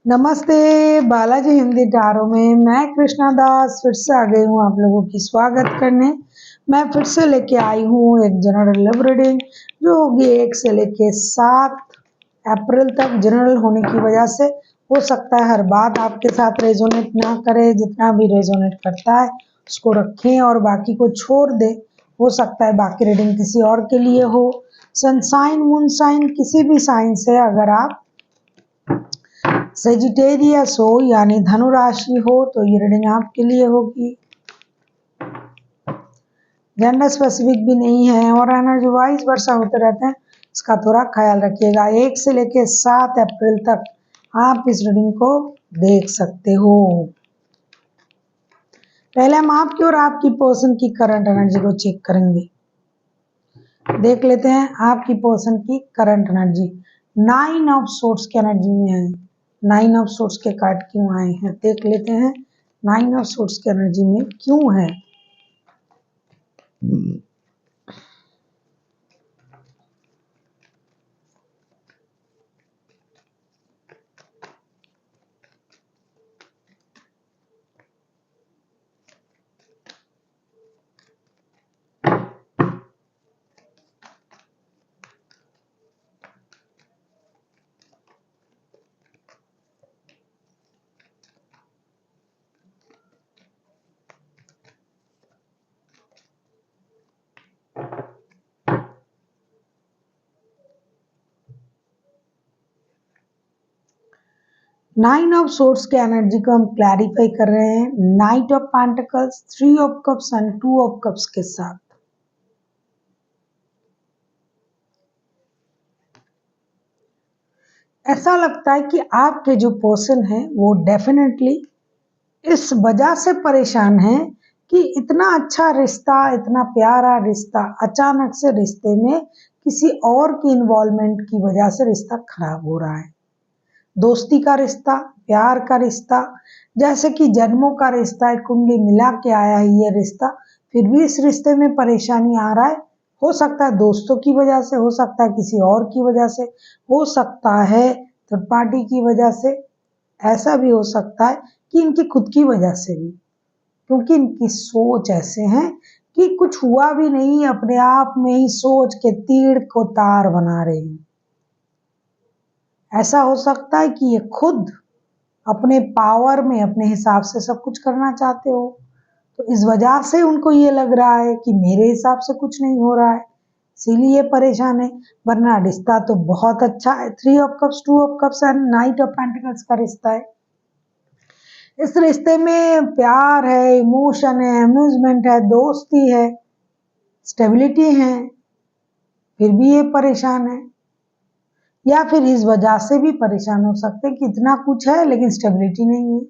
नमस्ते बालाजी हिंदी टारो में मैं कृष्णा दास फिर से आ गई हूँ आप लोगों की स्वागत करने। मैं फिर से लेके आई हूँ एक जनरल लव रीडिंग जो होगी 1 से लेके 7 अप्रैल तक। जनरल होने की वजह से हो सकता है हर बात आपके साथ रेजोनेट ना करे, जितना भी रेजोनेट करता है उसको रखें और बाकी को छोड़ दे। हो सकता है बाकी रीडिंग किसी और के लिए हो। सन साइन मून साइन किसी भी साइन से अगर आप सेजिटेरियस हो यानी धनु राशि हो तो ये रीडिंग आपके लिए होगी। जेंडर स्पेसिफिक भी नहीं है और एनर्जी वाइज वर्षा होते रहते हैं, इसका थोड़ा ख्याल रखिएगा। 1 से लेकर 7 अप्रैल तक आप इस रीडिंग को देख सकते हो। पहले हम आपकी और आपकी पर्सन की करंट एनर्जी को चेक करेंगे। देख लेते हैं आपकी पर्सन की करंट एनर्जी। 9 ऑफ सोर्ड्स की एनर्जी में है। 9 ऑफ सोर्ड्स के कार्ड क्यों आए हैं देख लेते हैं। 9 ऑफ सोर्ड्स की एनर्जी में क्यों है। नाइन ऑफ सोर्ड्स के एनर्जी को हम क्लैरिफाई कर रहे हैं night of pentacles, 3 of cups and 2 of cups के साथ। ऐसा लगता है कि आपके जो पर्सन है वो डेफिनेटली इस वजह से परेशान है कि इतना अच्छा रिश्ता, इतना प्यारा रिश्ता, अचानक से रिश्ते में किसी और की इन्वॉल्वमेंट की वजह से रिश्ता खराब हो रहा है। दोस्ती का रिश्ता, प्यार का रिश्ता, जैसे कि जन्मों का रिश्ता है, कुंडली मिला के आया है ये रिश्ता, फिर भी इस रिश्ते में परेशानी आ रहा है। हो सकता है दोस्तों की वजह से, हो सकता है किसी और की वजह से, हो सकता है थर्ड पार्टी की वजह से, ऐसा भी हो सकता है कि इनकी खुद की वजह से भी, क्योंकि इनकी सोच ऐसे हैं कि कुछ हुआ भी नहीं, अपने आप में ही सोच के तीर को तार बना रहे हैं। ऐसा हो सकता है कि ये खुद अपने पावर में अपने हिसाब से सब कुछ करना चाहते हो, तो इस वजह से उनको ये लग रहा है कि मेरे हिसाब से कुछ नहीं हो रहा है, इसीलिए परेशान है। वरना रिश्ता तो बहुत अच्छा है। 3 of cups, 2 of cups and night of pentacles का रिश्ता है। इस रिश्ते में प्यार है, इमोशन है, अम्यूजमेंट है, दोस्ती है, स्टेबिलिटी है, फिर भी ये परेशान है। या फिर इस वजह से भी परेशान हो सकते हैं कि इतना कुछ है लेकिन स्टेबिलिटी नहीं है।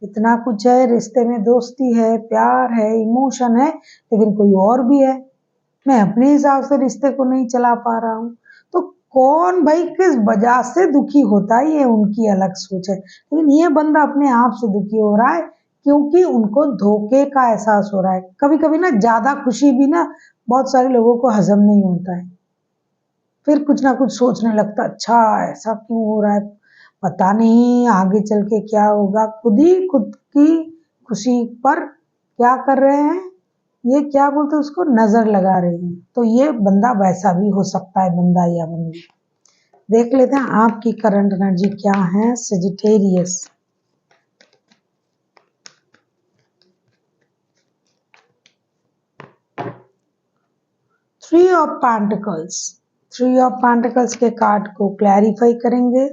इतना कुछ है, रिश्ते में दोस्ती है, प्यार है, इमोशन है, लेकिन कोई और भी है। मैं अपने हिसाब से रिश्ते को नहीं चला पा रहा हूँ। तो कौन भाई किस वजह से दुखी होता है, ये उनकी अलग सोच है। लेकिन ये बंदा अपने आप से दुखी हो रहा है क्योंकि उनको धोखे का एहसास हो रहा है। कभी कभी ना ज्यादा खुशी भी ना बहुत सारे लोगों को हजम नहीं होता है, फिर कुछ ना कुछ सोचने लगता, अच्छा ऐसा क्यों हो रहा है, पता नहीं आगे चल के क्या होगा। खुद ही खुद की खुशी पर क्या कर रहे हैं, ये क्या बोलते हैं उसको, नजर लगा रहे हैं। तो ये बंदा वैसा भी हो सकता है, बंदा या बंदी। देख लेते हैं आपकी करंट एनर्जी क्या है Sagittarius. Three of pentacles, 3 of pentacles के कार्ड को क्लैरिफाई करेंगे।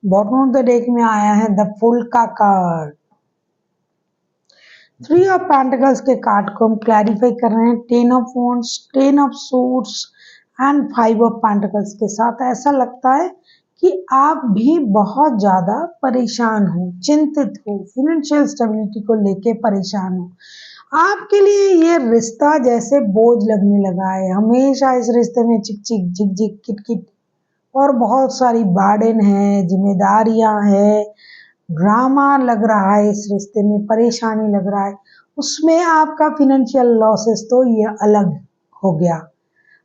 बॉटम ऑफ द डेक में आया है द फुल का कार्ड। 3 ऑफ पेंटिकल्स के कार्ड को हम क्लैरिफाई कर रहे हैं 10 of wands, 10 of swords and 5 of pentacles के साथ। ऐसा लगता है कि आप भी बहुत ज़्यादा परेशान हो, चिंतित हो, फाइनेंशियल स्टेबिलिटी को लेके परेशान हो। आपके लिए ये रिश्ता जैसे बोझ लगने लगा है, हमेशा इस रिश्ते में चिक-चिक, झिक-झिक, किट-किट और बहुत सारी बर्डन है, ज़िम्मेदारियाँ हैं, ड्रामा लग रहा है इस रिश्ते में, परेशानी लग रहा है। उसमें आपका फाइनेंशियल लॉसेस तो ये अलग हो गया।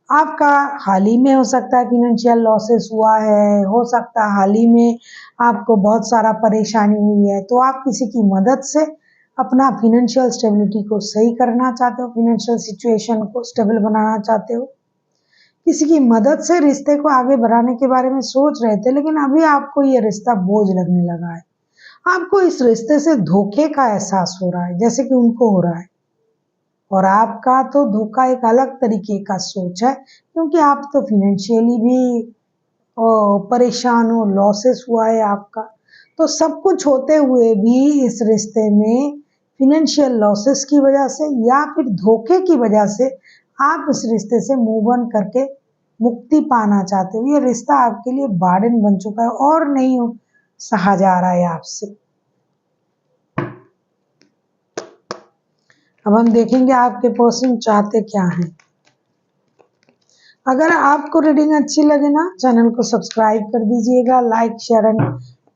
आपका हाल ही में हो सकता है फाइनेंशियल लॉसेस हुआ है, हो सकता है हाल ही में आपको बहुत सारा परेशानी हुई है, तो आप किसी की मदद से अपना फाइनेंशियल स्टेबिलिटी को सही करना चाहते हो, फाइनेंशियल सिचुएशन को स्टेबल बनाना चाहते हो। किसी की मदद से रिश्ते को आगे बढ़ाने के बारे में सोच रहे थे, लेकिन अभी आपको ये रिश्ता बोझ लगने लगा है। आपको इस रिश्ते से धोखे का एहसास हो रहा है, जैसे कि उनको हो रहा है। और आपका तो धोखा एक अलग तरीके का सोच है, क्योंकि आप तो फाइनेंशियली भी परेशान हो, लॉसेस हुआ है आपका। तो सब कुछ होते हुए भी इस रिश्ते में फाइनेंशियल लॉसेस की वजह से या फिर धोखे की वजह से आप इस रिश्ते से मूव ऑन करके मुक्ति पाना चाहते हो। ये रिश्ता आपके लिए बर्डन बन चुका है और नहीं सहा जा रहा है आपसे। अब हम देखेंगे आपके पर्सन चाहते क्या हैं। अगर आपको रीडिंग अच्छी लगे ना, चैनल को सब्सक्राइब कर दीजिएगा, लाइक शेयर एंड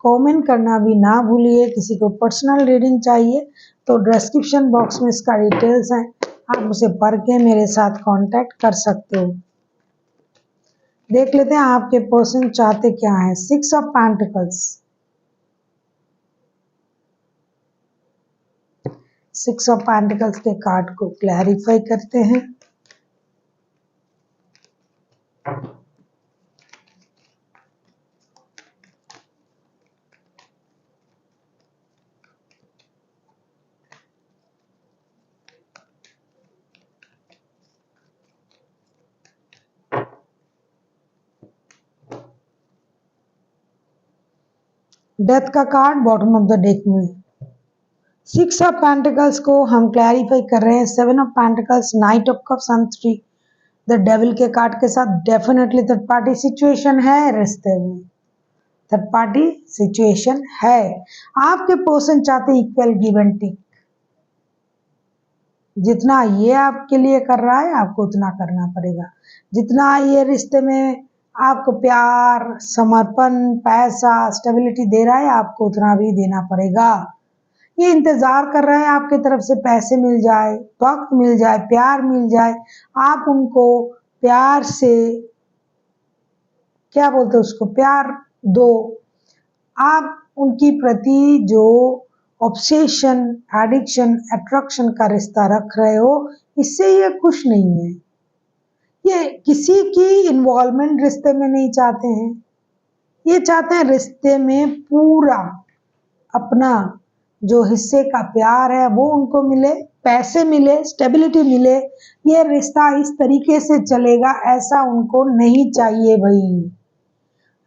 कमेंट करना भी ना भूलिए। किसी को पर्सनल रीडिंग चाहिए तो डिस्क्रिप्शन बॉक्स में इसका डिटेल्स है, आप उसे पढ़ के मेरे साथ कांटेक्ट कर सकते हो। देख लेते हैं आपके पर्सन चाहते क्या है। 6 ऑफ पेंटिकल्स, 6 ऑफ पेंटिकल्स के कार्ड को क्लैरिफाई करते हैं। डेथ का card bottom of the deck में। 6 ऑफ पेंटिकल्स को हम क्लैरिफाई कर रहे हैं। 7 of pentacles, night of cups and 3 the devil के कार्ड के साथ। डेफिनेटली थर्ड पार्टी सिचुएशन है रिश्ते में, थर्ड पार्टी सिचुएशन है। आपके पर्सन चाहते हैं इक्वल गिव एंड टेक। जितना ये आपके लिए कर रहा है आपको उतना करना पड़ेगा। जितना ये रिश्ते में आपको प्यार, समर्पण, पैसा, स्टेबिलिटी दे रहा है आपको उतना भी देना पड़ेगा। ये इंतजार कर रहे हैं आपकी तरफ से पैसे मिल जाए, वक्त मिल जाए, प्यार मिल जाए, आप उनको प्यार से, क्या बोलते हैं उसको, प्यार दो। आप उनकी प्रति जो ऑब्सेशन, एडिक्शन, अट्रैक्शन का रिश्ता रख रहे हो, इससे ये खुश नहीं है। ये किसी की इन्वॉल्वमेंट रिश्ते में नहीं चाहते हैं। ये चाहते हैं रिश्ते में पूरा अपना जो हिस्से का प्यार है वो उनको मिले, पैसे मिले, स्टेबिलिटी मिले। ये रिश्ता इस तरीके से चलेगा ऐसा उनको नहीं चाहिए भाई।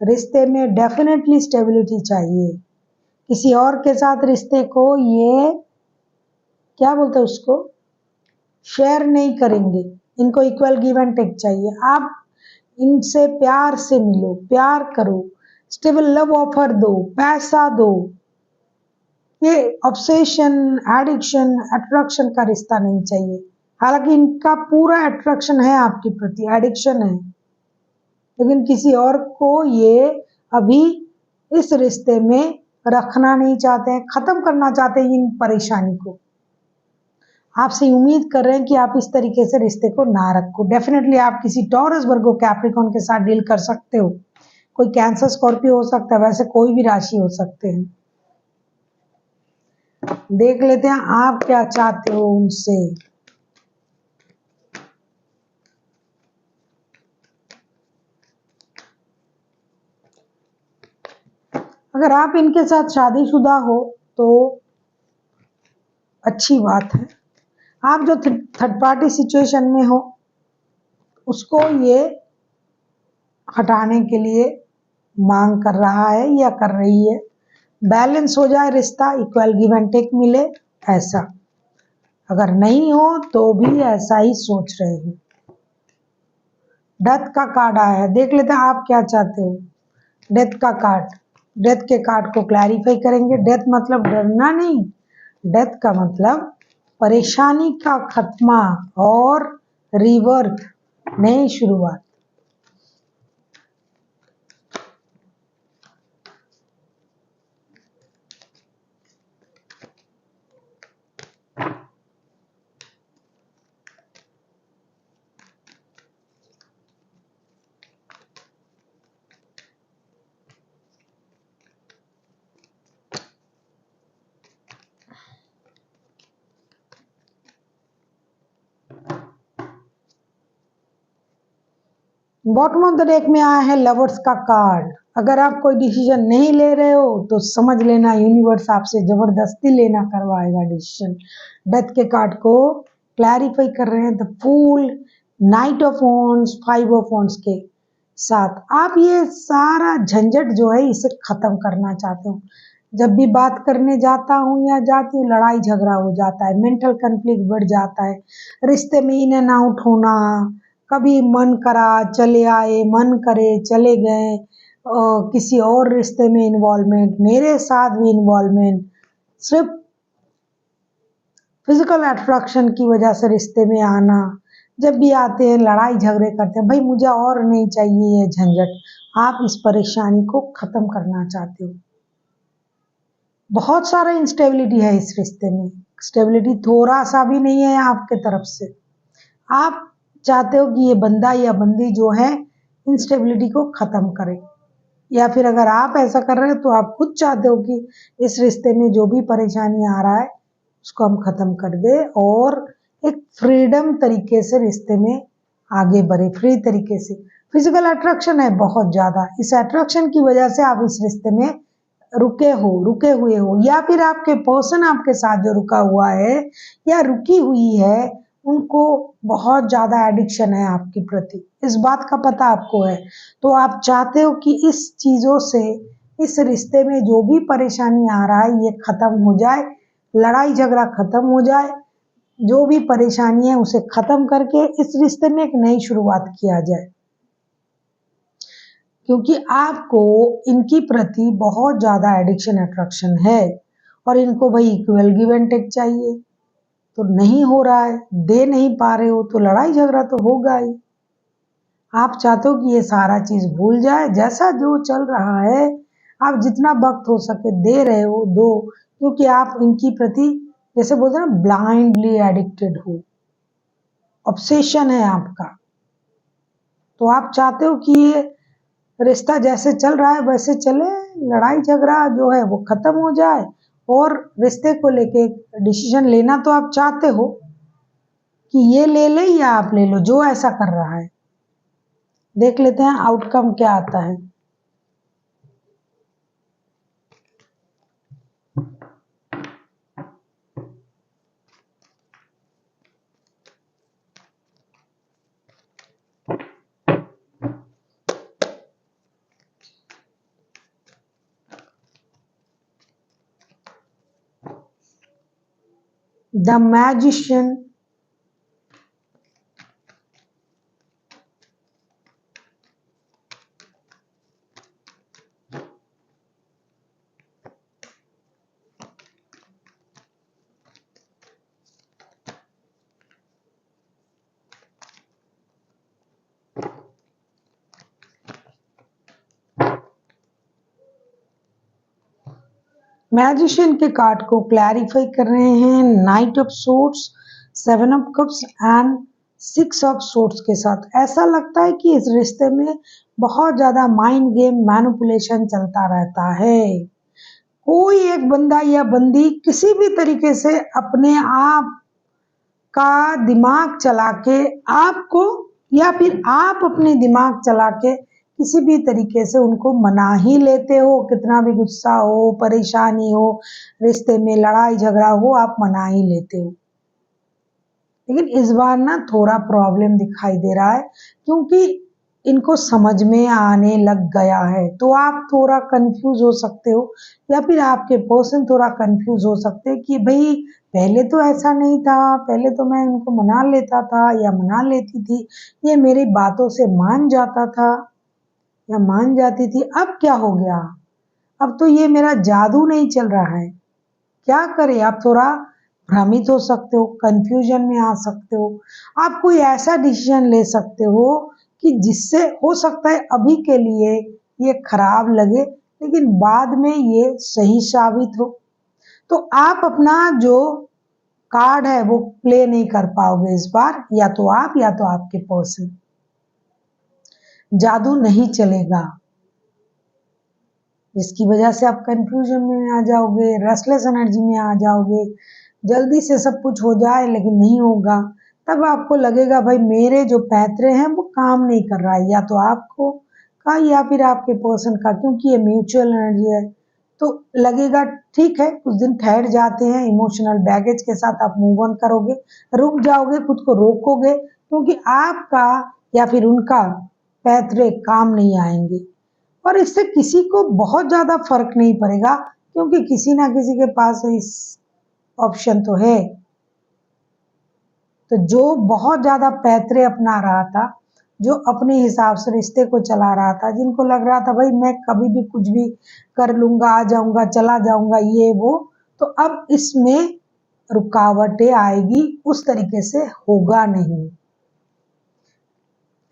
रिश्ते में डेफिनेटली स्टेबिलिटी चाहिए। किसी और के साथ रिश्ते को ये, क्या बोलते हैं उसको, शेयर नहीं करेंगे। इनको इक्वल गिव एंड टेक चाहिए। आप इनसे प्यार से मिलो, प्यार करो, स्टेबल लव ऑफर दो, पैसा दो। ये ऑब्सेशन, एडिक्शन, अट्रैक्शन का रिश्ता नहीं चाहिए। हालांकि इनका पूरा अट्रैक्शन है आपके प्रति, एडिक्शन है, लेकिन किसी और को ये अभी इस रिश्ते में रखना नहीं चाहते हैं, खत्म करना चाहते हैं इन परेशानी को। आपसे उम्मीद कर रहे हैं कि आप इस तरीके से रिश्ते को ना रखो। डेफिनेटली आप किसी टॉरस, वर्गो, कैप्रिकॉर्न के साथ डील कर सकते हो। कोई कैंसर, स्कॉर्पियो हो सकता है, वैसे कोई भी राशि हो सकते हैं। देख लेते हैं आप क्या चाहते हो उनसे। अगर आप इनके साथ शादीशुदा हो तो अच्छी बात है। आप जो थर्ड पार्टी सिचुएशन में हो उसको ये हटाने के लिए मांग कर रहा है या कर रही है। बैलेंस हो जाए रिश्ता, इक्वल गिव एंड टेक मिले, ऐसा। अगर नहीं हो तो भी ऐसा ही सोच रहे हो। डेथ का कार्ड आया है। देख लेते हैं आप क्या चाहते हो। डेथ का कार्ड, डेथ के कार्ड को क्लैरिफाई करेंगे। डेथ मतलब डरना नहीं, डेथ का मतलब परेशानी का खत्मा और रिवर्थ, नई शुरुआत। बॉटम ऑफ द डेक में आया है लवर्स का कार्ड। अगर आप कोई डिसीजन नहीं ले रहे हो तो समझ लेना यूनिवर्स आपसे जबरदस्ती लेना करवाएगा डिसीजन। डेथ के कार्ड को क्लैरिफाई कर रहे हैं the fool, knight of wands, 5 of wands के साथ। आप ये सारा झंझट जो है इसे खत्म करना चाहते हो। जब भी बात करने जाता हूँ या जाती हूँ लड़ाई झगड़ा हो जाता है, मेंटल कन्फ्लिक्ट बढ़ जाता है, रिश्ते में इन एंड आउट होना, कभी मन करा चले आए, मन करे चले गए, किसी और रिश्ते में इन्वॉल्वमेंट, मेरे साथ भी इन्वॉल्वमेंट, सिर्फ फिजिकल अट्रैक्शन की वजह से रिश्ते में आना। जब भी आते हैं लड़ाई झगड़े करते हैं, भाई मुझे और नहीं चाहिए ये झंझट। आप इस परेशानी को खत्म करना चाहते हो। बहुत सारा इंस्टेबिलिटी है इस रिश्ते में, स्टेबिलिटी थोड़ा सा भी नहीं है आपके तरफ से। आप चाहते हो कि ये बंदा या बंदी जो है इंस्टेबिलिटी को खत्म करे, या फिर अगर आप ऐसा कर रहे हो तो आप खुद चाहते हो कि इस रिश्ते में जो भी परेशानी आ रहा है उसको हम खत्म कर दे और एक फ्रीडम तरीके से रिश्ते में आगे बढ़े, फ्री तरीके से। फिजिकल अट्रैक्शन है बहुत ज्यादा, इस अट्रैक्शन की वजह से आप इस रिश्ते में रुके हुए हो, या फिर आपके पर्सन आपके साथ जो रुका हुआ है या रुकी हुई है उनको बहुत ज्यादा एडिक्शन है आपके प्रति, इस बात का पता आपको है। तो आप चाहते हो कि इस चीजों से, इस रिश्ते में जो भी परेशानी आ रहा है ये खत्म हो जाए, लड़ाई झगड़ा खत्म हो जाए, जो भी परेशानी है उसे खत्म करके इस रिश्ते में एक नई शुरुआत किया जाए। क्योंकि आपको इनकी प्रति बहुत ज्यादा एडिक्शन अट्रैक्शन है और इनको भाई इक्वल गिव एंड टेक चाहिए, तो नहीं हो रहा है, दे नहीं पा रहे हो तो लड़ाई झगड़ा तो होगा ही। आप चाहते हो कि ये सारा चीज भूल जाए, जैसा जो चल रहा है आप जितना वक्त हो सके दे रहे हो दो, क्योंकि आप इनकी प्रति जैसे बोलते हैं ना ब्लाइंडली एडिक्टेड हो, ऑब्सेशन है आपका। तो आप चाहते हो कि ये रिश्ता जैसे चल रहा है वैसे चले, लड़ाई झगड़ा जो है वो खत्म हो जाए और रिश्ते को लेके डिसीजन लेना तो आप चाहते हो कि ये ले ले या आप ले लो, जो ऐसा कर रहा है। देख लेते हैं आउटकम क्या आता है। द मैजिशियन, मैजिशियन के कार्ड को क्लैरिफाई कर रहे हैं night of swords, 7 of cups and 6 of swords के साथ। ऐसा लगता है कि इस रिश्ते में बहुत ज्यादा माइंड गेम, मैनिपुलेशन चलता रहता है। कोई एक बंदा या बंदी किसी भी तरीके से अपने आप का दिमाग चला के आपको, या फिर आप अपने दिमाग चला के किसी भी तरीके से उनको मना ही लेते हो। कितना भी गुस्सा हो, परेशानी हो, रिश्ते में लड़ाई झगड़ा हो, आप मना ही लेते हो। लेकिन इस बार ना थोड़ा प्रॉब्लम दिखाई दे रहा है, क्योंकि इनको समझ में आने लग गया है। तो आप थोड़ा कंफ्यूज हो सकते हो, या फिर आपके पर्सन थोड़ा कंफ्यूज हो सकते हैं कि भाई पहले तो ऐसा नहीं था, पहले तो मैं इनको मना लेता था या मना लेती थी, ये मेरी बातों से मान जाता था, या मान जाती थी, अब क्या हो गया? अब तो ये मेरा जादू नहीं चल रहा है, क्या करें? आप थोड़ा भ्रमित हो सकते हो, कंफ्यूजन में आ सकते हो, आप कोई ऐसा डिसीजन ले सकते हो कि जिससे हो सकता है अभी के लिए ये खराब लगे, लेकिन बाद में ये सही साबित हो। तो आप अपना जो कार्ड है वो प्ले नहीं कर पाओगे इस बार, या तो आप या तो आपके पर्सन। जादू नहीं चलेगा, जिसकी वजह से आप कंफ्यूजन में आ जाओगे, रेस्टलेस एनर्जी में आ जाओगे, जल्दी से सब कुछ हो जाए लेकिन नहीं होगा। तब आपको लगेगा भाई मेरे जो पैतरे हैं वो काम नहीं कर रहा है, या तो आपको का या फिर आपके पर्सन का, क्योंकि ये म्यूचुअल एनर्जी है। तो लगेगा ठीक है, कुछ दिन ठहर जाते हैं, इमोशनल बैगेज के साथ आप मूव ऑन करोगे, रुक जाओगे, खुद को रोकोगे, क्योंकि आपका या फिर उनका पैतरे काम नहीं आएंगे। और इससे किसी को बहुत ज्यादा फर्क नहीं पड़ेगा, क्योंकि किसी ना किसी के पास इस ऑप्शन तो है। तो जो बहुत ज्यादा पैतरे अपना रहा था, जो अपने हिसाब से रिश्ते को चला रहा था, जिनको लग रहा था भाई मैं कभी भी कुछ भी कर लूंगा, आ जाऊंगा, चला जाऊंगा, ये वो, तो अब इसमें रुकावटें आएगी, उस तरीके से होगा नहीं।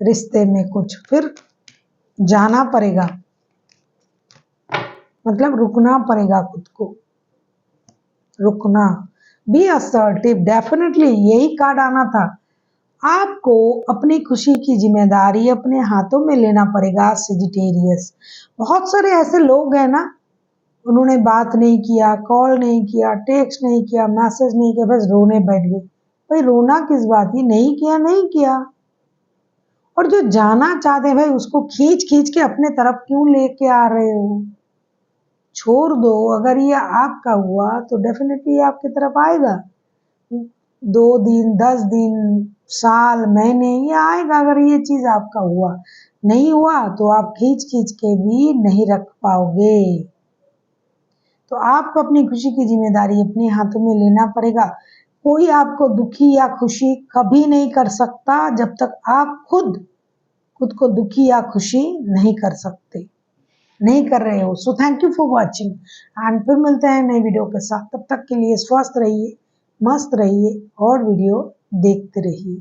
रिश्ते में कुछ फिर जाना पड़ेगा, मतलब रुकना पड़ेगा, खुद को रुकना। बी असर्टिव, डेफिनेटली यही कार्ड आना था। आपको अपनी खुशी की जिम्मेदारी अपने हाथों में लेना पड़ेगा सेजिटेरियस। बहुत सारे ऐसे लोग हैं ना, उन्होंने बात नहीं किया, कॉल नहीं किया, टेक्स्ट नहीं किया, मैसेज नहीं किया, बस रोने बैठ गए। भाई रोना किस बात की? नहीं किया, नहीं किया। और जो जाना चाहते हैं भाई, उसको खींच खींच के अपने तरफ क्यों लेके आ रहे हो? छोड़ दो। अगर ये आपका हुआ तो डेफिनेटली आपकी तरफ आएगा। 2 दिन, 10 दिन, साल, महीने, ये आएगा। अगर ये चीज आपका हुआ, नहीं हुआ तो आप खींच खींच के भी नहीं रख पाओगे। तो आपको अपनी खुशी की जिम्मेदारी अपने हाथों में लेना पड़ेगा। कोई आपको दुखी या खुशी कभी नहीं कर सकता जब तक आप खुद को दुखी या खुशी नहीं कर सकते, नहीं कर रहे हो। So thank you for watching, and फिर मिलते हैं नई वीडियो के साथ। तब तक के लिए स्वस्थ रहिए, मस्त रहिए और वीडियो देखते रहिए।